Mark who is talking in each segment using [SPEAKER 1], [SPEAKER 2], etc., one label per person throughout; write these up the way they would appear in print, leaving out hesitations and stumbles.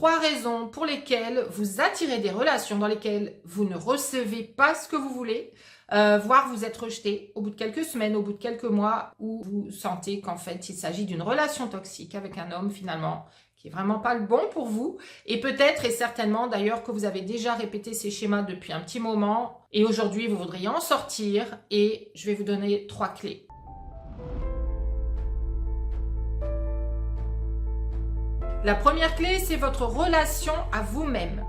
[SPEAKER 1] 3 raisons pour lesquelles vous attirez des relations dans lesquelles vous ne recevez pas ce que vous voulez, voire vous êtes rejeté au bout de quelques semaines, au bout de quelques mois, où vous sentez qu'en fait il s'agit d'une relation toxique avec un homme finalement qui est vraiment pas le bon pour vous, et peut-être et certainement d'ailleurs que vous avez déjà répété ces schémas depuis un petit moment, et aujourd'hui vous voudriez en sortir, et je vais vous donner 3 clés. La première clé, c'est votre relation à vous-même.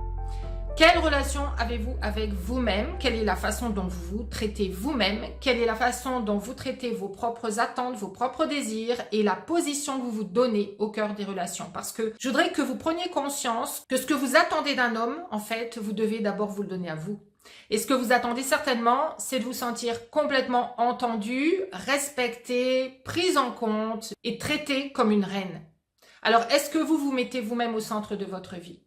[SPEAKER 1] Quelle relation avez-vous avec vous-même? Quelle est la façon dont vous vous traitez vous-même? Quelle est la façon dont vous traitez vos propres attentes, vos propres désirs et la position que vous vous donnez au cœur des relations? Parce que je voudrais que vous preniez conscience que ce que vous attendez d'un homme, en fait, vous devez d'abord vous le donner à vous. Et ce que vous attendez certainement, c'est de vous sentir complètement entendu, respecté, pris en compte et traité comme une reine. Alors, est-ce que vous vous mettez vous-même au centre de votre vie?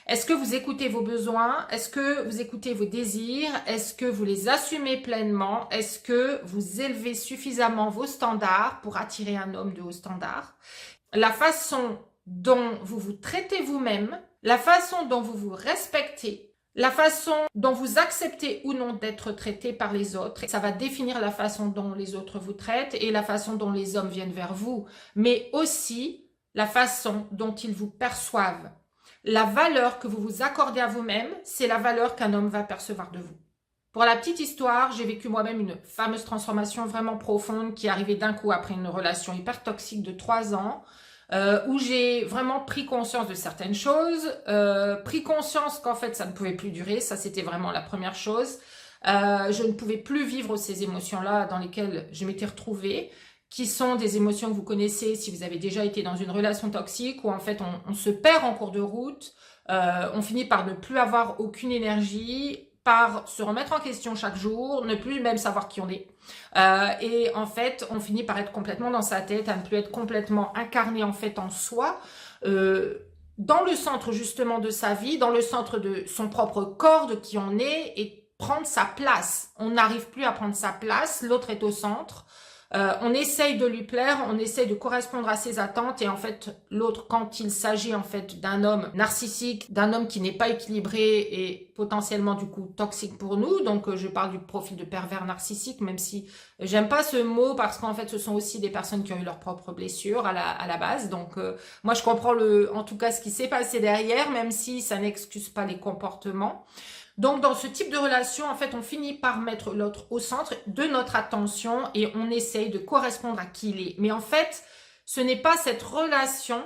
[SPEAKER 1] Est-ce que vous écoutez vos besoins? Est-ce que vous écoutez vos désirs? Est-ce que vous les assumez pleinement? Est-ce que vous élevez suffisamment vos standards pour attirer un homme de haut standard? La façon dont vous vous traitez vous-même, la façon dont vous vous respectez, la façon dont vous acceptez ou non d'être traité par les autres, ça va définir la façon dont les autres vous traitent et la façon dont les hommes viennent vers vous, mais aussi la façon dont ils vous perçoivent. La valeur que vous vous accordez à vous-même, c'est la valeur qu'un homme va percevoir de vous. Pour la petite histoire, j'ai vécu moi-même une fameuse transformation vraiment profonde qui est arrivée d'un coup après une relation hyper toxique de 3 ans, où j'ai vraiment pris conscience de certaines choses, pris conscience qu'en fait ça ne pouvait plus durer, ça c'était vraiment la première chose. Je ne pouvais plus vivre ces émotions-là dans lesquelles je m'étais retrouvée, qui sont des émotions que vous connaissez si vous avez déjà été dans une relation toxique où en fait on se perd en cours de route, on finit par ne plus avoir aucune énergie, par se remettre en question chaque jour, ne plus même savoir qui on est. Et en fait, on finit par être complètement dans sa tête, à ne plus être complètement incarné en fait en soi, dans le centre justement de sa vie, dans le centre de son propre corps, de qui on est, et prendre sa place. On n'arrive plus à prendre sa place, l'autre est au centre. On essaye de lui plaire, on essaye de correspondre à ses attentes, et en fait l'autre, quand il s'agit en fait d'un homme narcissique, d'un homme qui n'est pas équilibré et potentiellement du coup toxique pour nous, donc je parle du profil de pervers narcissique, même si j'aime pas ce mot parce qu'en fait ce sont aussi des personnes qui ont eu leurs propres blessures à la base, donc moi je comprends en tout cas ce qui s'est passé derrière, même si ça n'excuse pas les comportements. Donc, dans ce type de relation, en fait, on finit par mettre l'autre au centre de notre attention et on essaye de correspondre à qui il est. Mais en fait, ce n'est pas cette relation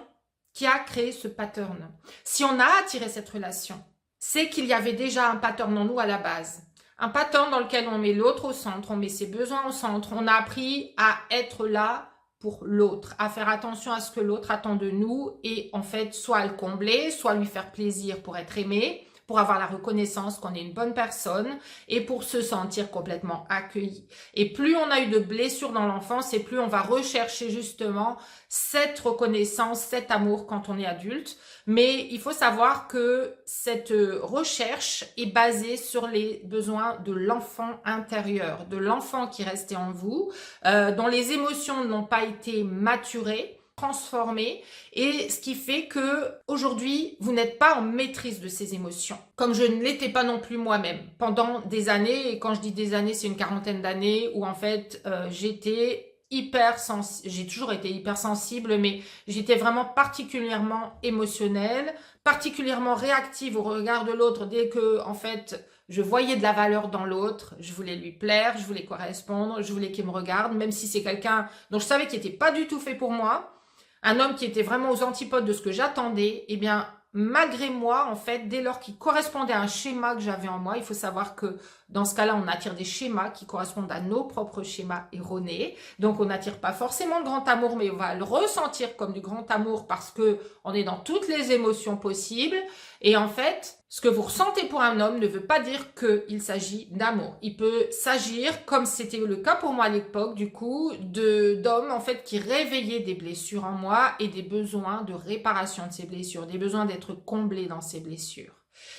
[SPEAKER 1] qui a créé ce pattern. Si on a attiré cette relation, c'est qu'il y avait déjà un pattern en nous à la base. Un pattern dans lequel on met l'autre au centre, on met ses besoins au centre. On a appris à être là pour l'autre, à faire attention à ce que l'autre attend de nous et en fait, soit le combler, soit lui faire plaisir pour être aimé, pour avoir la reconnaissance qu'on est une bonne personne et pour se sentir complètement accueilli. Et plus on a eu de blessures dans l'enfance et plus on va rechercher justement cette reconnaissance, cet amour quand on est adulte. Mais il faut savoir que cette recherche est basée sur les besoins de l'enfant intérieur, de l'enfant qui restait en vous, dont les émotions n'ont pas été maturées, transformé, et ce qui fait que aujourd'hui vous n'êtes pas en maîtrise de ces émotions, comme je ne l'étais pas non plus moi-même pendant des années. Et quand je dis des années, c'est une quarantaine d'années où en fait j'étais j'ai toujours été hypersensible, mais j'étais vraiment particulièrement émotionnelle, particulièrement réactive au regard de l'autre. Dès que en fait je voyais de la valeur dans l'autre, je voulais lui plaire, je voulais correspondre, je voulais qu'il me regarde, même si c'est quelqu'un dont je savais qu'il n'était pas du tout fait pour moi. Un homme qui était vraiment aux antipodes de ce que j'attendais, eh bien, malgré moi, en fait, dès lors qu'il correspondait à un schéma que j'avais en moi, il faut savoir que dans ce cas-là, on attire des schémas qui correspondent à nos propres schémas erronés. Donc, on n'attire pas forcément le grand amour, mais on va le ressentir comme du grand amour parce que on est dans toutes les émotions possibles. Et en fait, ce que vous ressentez pour un homme ne veut pas dire qu'il s'agit d'amour. Il peut s'agir, comme c'était le cas pour moi à l'époque, du coup, d'hommes en fait qui réveillaient des blessures en moi et des besoins de réparation de ces blessures, des besoins d'être comblés dans ces blessures.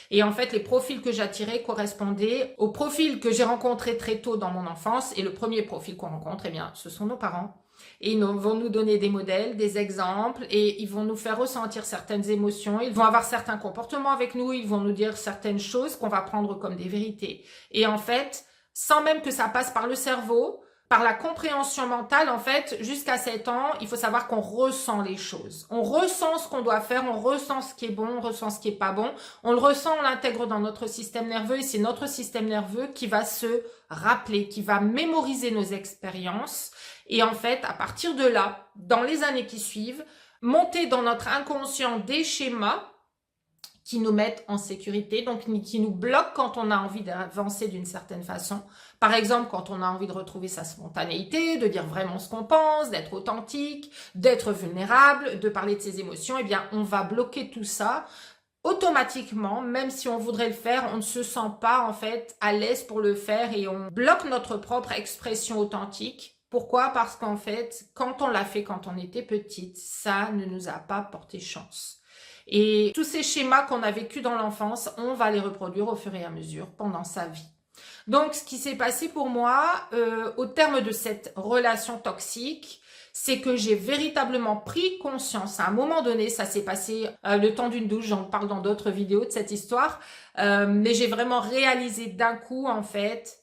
[SPEAKER 1] Et en fait, les profils que j'attirais correspondaient aux profils que j'ai rencontrés très tôt dans mon enfance. Et le premier profil qu'on rencontre, eh bien, ce sont nos parents. Et ils vont nous donner des modèles, des exemples, et ils vont nous faire ressentir certaines émotions, ils vont avoir certains comportements avec nous, ils vont nous dire certaines choses qu'on va prendre comme des vérités. Et en fait, sans même que ça passe par le cerveau, par la compréhension mentale, en fait, jusqu'à 7 ans, il faut savoir qu'on ressent les choses. On ressent ce qu'on doit faire, on ressent ce qui est bon, on ressent ce qui est pas bon. On le ressent, on l'intègre dans notre système nerveux et c'est notre système nerveux qui va se rappeler, qui va mémoriser nos expériences. Et en fait, à partir de là, dans les années qui suivent, monter dans notre inconscient des schémas qui nous mettent en sécurité, donc qui nous bloquent quand on a envie d'avancer d'une certaine façon. Par exemple, quand on a envie de retrouver sa spontanéité, de dire vraiment ce qu'on pense, d'être authentique, d'être vulnérable, de parler de ses émotions, eh bien, on va bloquer tout ça automatiquement, même si on voudrait le faire, on ne se sent pas en fait à l'aise pour le faire et on bloque notre propre expression authentique. Pourquoi? Parce qu'en fait, quand on l'a fait quand on était petite, ça ne nous a pas porté chance. Et tous ces schémas qu'on a vécus dans l'enfance, on va les reproduire au fur et à mesure pendant sa vie. Donc, ce qui s'est passé pour moi, au terme de cette relation toxique, c'est que j'ai véritablement pris conscience. À un moment donné, ça s'est passé le temps d'une douche, j'en parle dans d'autres vidéos de cette histoire, mais j'ai vraiment réalisé d'un coup, en fait,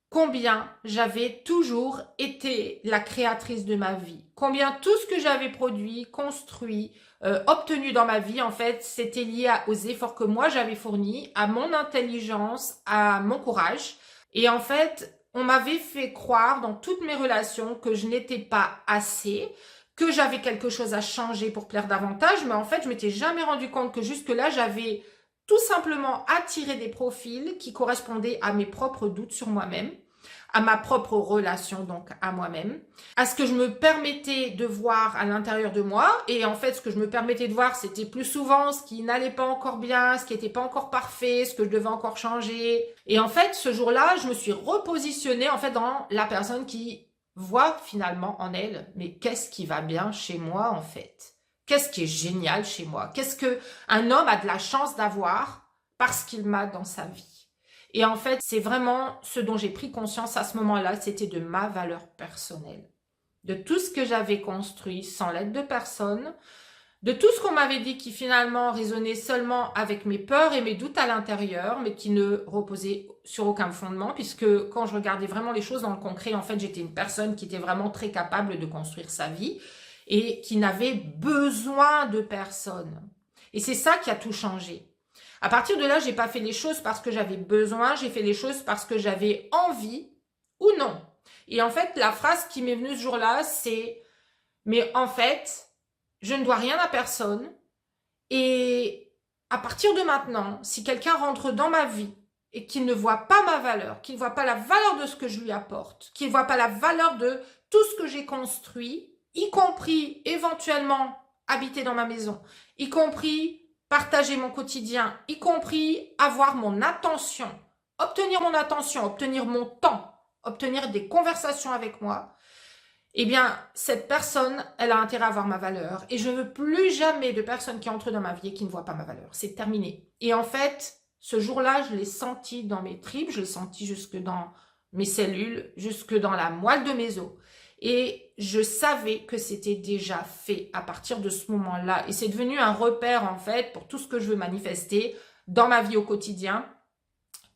[SPEAKER 1] combien j'avais toujours été la créatrice de ma vie. Combien tout ce que j'avais produit, construit, obtenu dans ma vie, en fait, c'était lié aux efforts que moi j'avais fournis, à mon intelligence, à mon courage. Et en fait, on m'avait fait croire dans toutes mes relations que je n'étais pas assez, que j'avais quelque chose à changer pour plaire davantage, mais en fait, je m'étais jamais rendu compte que jusque-là, j'avais tout simplement attiré des profils qui correspondaient à mes propres doutes sur moi-même, à ma propre relation, donc à moi-même, à ce que je me permettais de voir à l'intérieur de moi. Et en fait, ce que je me permettais de voir, c'était plus souvent ce qui n'allait pas encore bien, ce qui n'était pas encore parfait, ce que je devais encore changer. Et en fait, ce jour-là, je me suis repositionnée en fait dans la personne qui voit finalement en elle, mais qu'est-ce qui va bien chez moi en fait? Qu'est-ce qui est génial chez moi? Qu'est-ce que un homme a de la chance d'avoir parce qu'il m'a dans sa vie? Et en fait, c'est vraiment ce dont j'ai pris conscience à ce moment-là, c'était de ma valeur personnelle. De tout ce que j'avais construit sans l'aide de personne, de tout ce qu'on m'avait dit qui finalement résonnait seulement avec mes peurs et mes doutes à l'intérieur, mais qui ne reposait sur aucun fondement, puisque quand je regardais vraiment les choses dans le concret, en fait, j'étais une personne qui était vraiment très capable de construire sa vie et qui n'avait besoin de personne. Et c'est ça qui a tout changé. À partir de là, j'ai pas fait les choses parce que j'avais besoin, j'ai fait les choses parce que j'avais envie ou non. Et en fait, la phrase qui m'est venue ce jour-là, c'est « Mais en fait, je ne dois rien à personne. Et à partir de maintenant, si quelqu'un rentre dans ma vie et qu'il ne voit pas ma valeur, qu'il ne voit pas la valeur de ce que je lui apporte, qu'il ne voit pas la valeur de tout ce que j'ai construit, y compris éventuellement habiter dans ma maison, y compris partager mon quotidien, y compris avoir mon attention, obtenir mon temps, obtenir des conversations avec moi, eh bien, cette personne, elle a intérêt à avoir ma valeur. Et je ne veux plus jamais de personnes qui entrent dans ma vie et qui ne voient pas ma valeur. C'est terminé. Et en fait, ce jour-là, je l'ai senti dans mes tripes, je l'ai senti jusque dans mes cellules, jusque dans la moelle de mes os. Et je savais que c'était déjà fait à partir de ce moment-là. Et c'est devenu un repère, en fait, pour tout ce que je veux manifester dans ma vie au quotidien.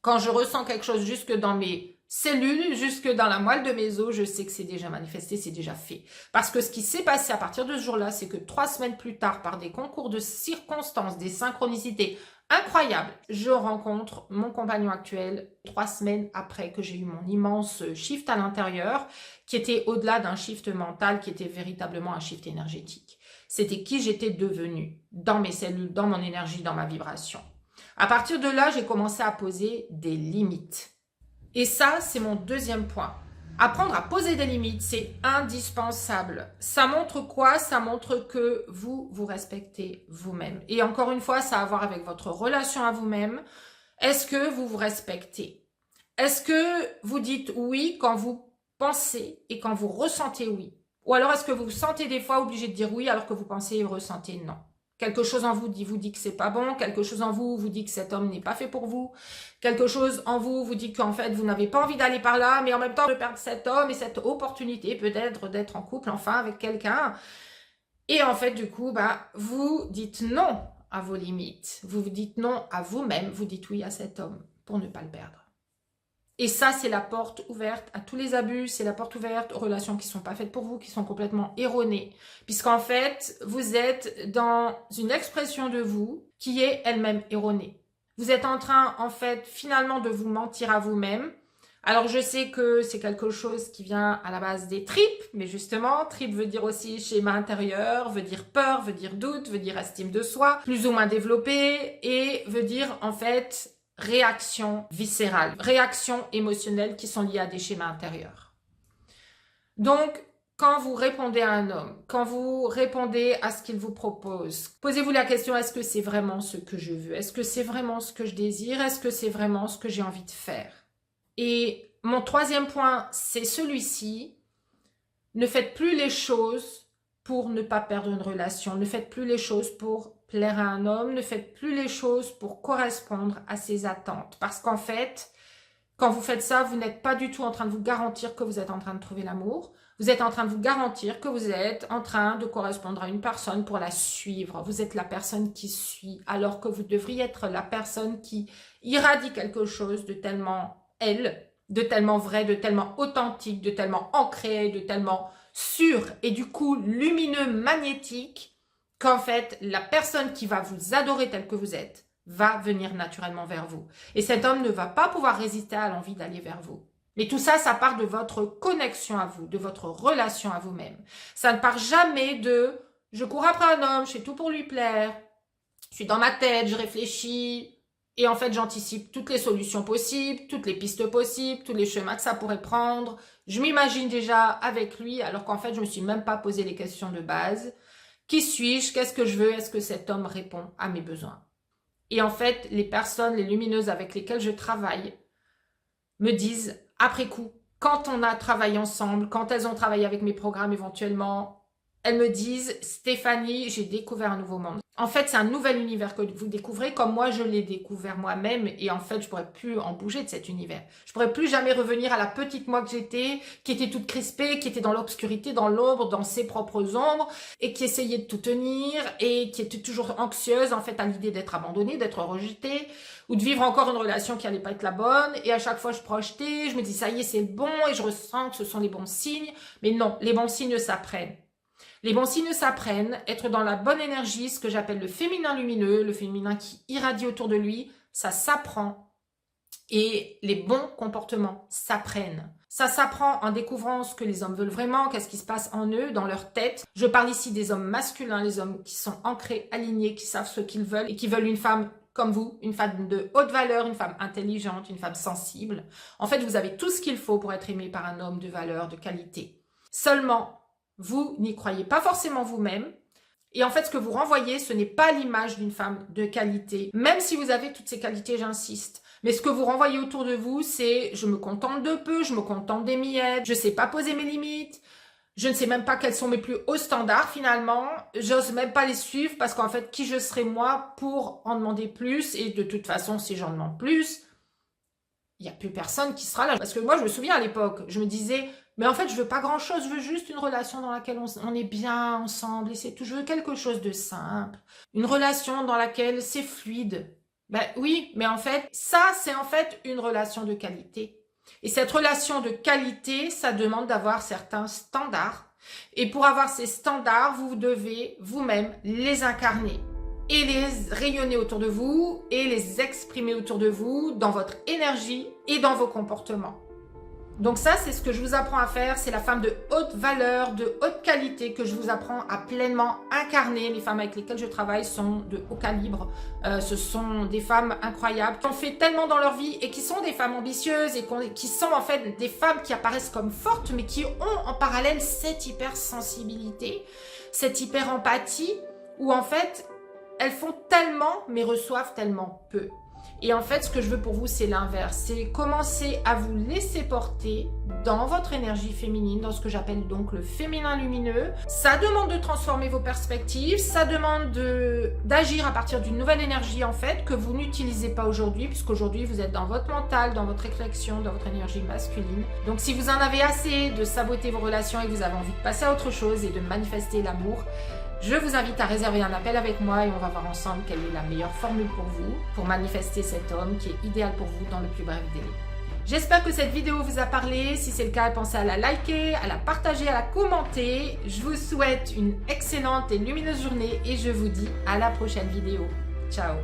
[SPEAKER 1] Quand je ressens quelque chose jusque dans mes cellules, jusque dans la moelle de mes os, je sais que c'est déjà manifesté, c'est déjà fait. Parce que ce qui s'est passé à partir de ce jour-là, c'est que 3 semaines plus tard, par des concours de circonstances, des synchronicités incroyables, je rencontre mon compagnon actuel 3 semaines après que j'ai eu mon immense shift à l'intérieur, qui était au-delà d'un shift mental, qui était véritablement un shift énergétique. C'était qui j'étais devenue dans mes cellules, dans mon énergie, dans ma vibration. À partir de là, j'ai commencé à poser des limites. Et ça, c'est mon deuxième point. Apprendre à poser des limites, c'est indispensable. Ça montre quoi? Ça montre que vous vous respectez vous-même. Et encore une fois, ça a à voir avec votre relation à vous-même. Est-ce que vous vous respectez? Est-ce que vous dites oui quand vous pensez et quand vous ressentez oui? Ou alors est-ce que vous vous sentez des fois obligé de dire oui alors que vous pensez et ressentez non? Quelque chose en vous dit que c'est pas bon, quelque chose en vous vous dit que cet homme n'est pas fait pour vous, quelque chose en vous vous dit qu'en fait vous n'avez pas envie d'aller par là, mais en même temps de perdre cet homme et cette opportunité peut-être d'être en couple enfin avec quelqu'un. Et en fait du coup, vous dites non à vos limites, vous vous dites non à vous-même, vous dites oui à cet homme pour ne pas le perdre. Et ça, c'est la porte ouverte à tous les abus, c'est la porte ouverte aux relations qui ne sont pas faites pour vous, qui sont complètement erronées. Puisqu'en fait, vous êtes dans une expression de vous qui est elle-même erronée. Vous êtes en train, en fait, finalement de vous mentir à vous-même. Alors, je sais que c'est quelque chose qui vient à la base des tripes, mais justement, tripes veut dire aussi schéma intérieur, veut dire peur, veut dire doute, veut dire estime de soi, plus ou moins développée, et veut dire, en fait, réactions viscérales, réactions émotionnelles qui sont liées à des schémas intérieurs. Donc, quand vous répondez à un homme, quand vous répondez à ce qu'il vous propose, posez-vous la question, est-ce que c'est vraiment ce que je veux? Est-ce que c'est vraiment ce que je désire? Est-ce que c'est vraiment ce que j'ai envie de faire? Et mon troisième point, c'est celui-ci. Ne faites plus les choses pour ne pas perdre une relation. Ne faites plus les choses pour plaire à un homme. Ne faites plus les choses pour correspondre à ses attentes. Parce qu'en fait, quand vous faites ça, vous n'êtes pas du tout en train de vous garantir que vous êtes en train de trouver l'amour. Vous êtes en train de vous garantir que vous êtes en train de correspondre à une personne pour la suivre. Vous êtes la personne qui suit, alors que vous devriez être la personne qui irradie quelque chose de tellement de tellement vrai, de tellement authentique, de tellement ancré, de tellement sûr et du coup lumineux, magnétique, qu'en fait, la personne qui va vous adorer tel que vous êtes va venir naturellement vers vous. Et cet homme ne va pas pouvoir résister à l'envie d'aller vers vous. Mais tout ça, ça part de votre connexion à vous, de votre relation à vous-même. Ça ne part jamais de « je cours après un homme, je fais tout pour lui plaire, je suis dans ma tête, je réfléchis ». Et en fait, j'anticipe toutes les solutions possibles, toutes les pistes possibles, tous les chemins que ça pourrait prendre. Je m'imagine déjà avec lui, alors qu'en fait, je ne me suis même pas posé les questions de base. Qui suis-je? Qu'est-ce que je veux? Est-ce que cet homme répond à mes besoins? Et en fait, les personnes, les lumineuses avec lesquelles je travaille me disent, après coup, quand on a travaillé ensemble, quand elles ont travaillé avec mes programmes éventuellement, elles me disent, Stéphanie, j'ai découvert un nouveau monde. En fait, c'est un nouvel univers que vous découvrez, comme moi, je l'ai découvert moi-même. Et en fait, je pourrais plus en bouger de cet univers. Je pourrais plus jamais revenir à la petite moi que j'étais, qui était toute crispée, qui était dans l'obscurité, dans l'ombre, dans ses propres ombres, et qui essayait de tout tenir, et qui était toujours anxieuse, en fait, à l'idée d'être abandonnée, d'être rejetée, ou de vivre encore une relation qui allait pas être la bonne. Et à chaque fois, je projetais, je me dis, ça y est, c'est le bon, et je ressens que ce sont les bons signes. Mais non, les bons signes s'apprennent. Les bons signes s'apprennent, être dans la bonne énergie, ce que j'appelle le féminin lumineux, le féminin qui irradie autour de lui, ça s'apprend. Et les bons comportements s'apprennent. Ça s'apprend en découvrant ce que les hommes veulent vraiment, qu'est-ce qui se passe en eux, dans leur tête. Je parle ici des hommes masculins, les hommes qui sont ancrés, alignés, qui savent ce qu'ils veulent et qui veulent une femme comme vous, une femme de haute valeur, une femme intelligente, une femme sensible. En fait, vous avez tout ce qu'il faut pour être aimé par un homme de valeur, de qualité. Seulement, vous n'y croyez pas forcément vous-même. Et en fait, ce que vous renvoyez, ce n'est pas l'image d'une femme de qualité. Même si vous avez toutes ces qualités, j'insiste. Mais ce que vous renvoyez autour de vous, c'est « je me contente de peu, je me contente des miettes, je ne sais pas poser mes limites, je ne sais même pas quels sont mes plus hauts standards finalement, j'ose même pas les suivre parce qu'en fait, qui je serais moi pour en demander plus? Et de toute façon, si j'en demande plus, il n'y a plus personne qui sera là. » Parce que moi, je me souviens à l'époque, je me disais « mais en fait, je veux pas grand-chose, je veux juste une relation dans laquelle on est bien ensemble et c'est tout. Je veux quelque chose de simple. Une relation dans laquelle c'est fluide. » Ben oui, mais en fait, ça, c'est en fait une relation de qualité. Et cette relation de qualité, ça demande d'avoir certains standards. Et pour avoir ces standards, vous devez vous-même les incarner et les rayonner autour de vous et les exprimer autour de vous dans votre énergie et dans vos comportements. Donc ça, c'est ce que je vous apprends à faire. C'est la femme de haute valeur, de haute qualité que je vous apprends à pleinement incarner. Les femmes avec lesquelles je travaille sont de haut calibre. Ce sont des femmes incroyables qui ont fait tellement dans leur vie et qui sont des femmes ambitieuses et qui sont en fait des femmes qui apparaissent comme fortes mais qui ont en parallèle cette hypersensibilité, cette hyper-empathie où en fait, elles font tellement mais reçoivent tellement peu. Et en fait, ce que je veux pour vous, c'est l'inverse. C'est commencer à vous laisser porter dans votre énergie féminine, dans ce que j'appelle donc le féminin lumineux. Ça demande de transformer vos perspectives, ça demande d'agir à partir d'une nouvelle énergie en fait, que vous n'utilisez pas aujourd'hui, puisqu'aujourd'hui vous êtes dans votre mental, dans votre réflexion, dans votre énergie masculine. Donc si vous en avez assez de saboter vos relations et que vous avez envie de passer à autre chose et de manifester l'amour, je vous invite à réserver un appel avec moi et on va voir ensemble quelle est la meilleure formule pour vous, pour manifester cet homme qui est idéal pour vous dans le plus bref délai. J'espère que cette vidéo vous a parlé. Si c'est le cas, pensez à la liker, à la partager, à la commenter. Je vous souhaite une excellente et lumineuse journée et je vous dis à la prochaine vidéo. Ciao!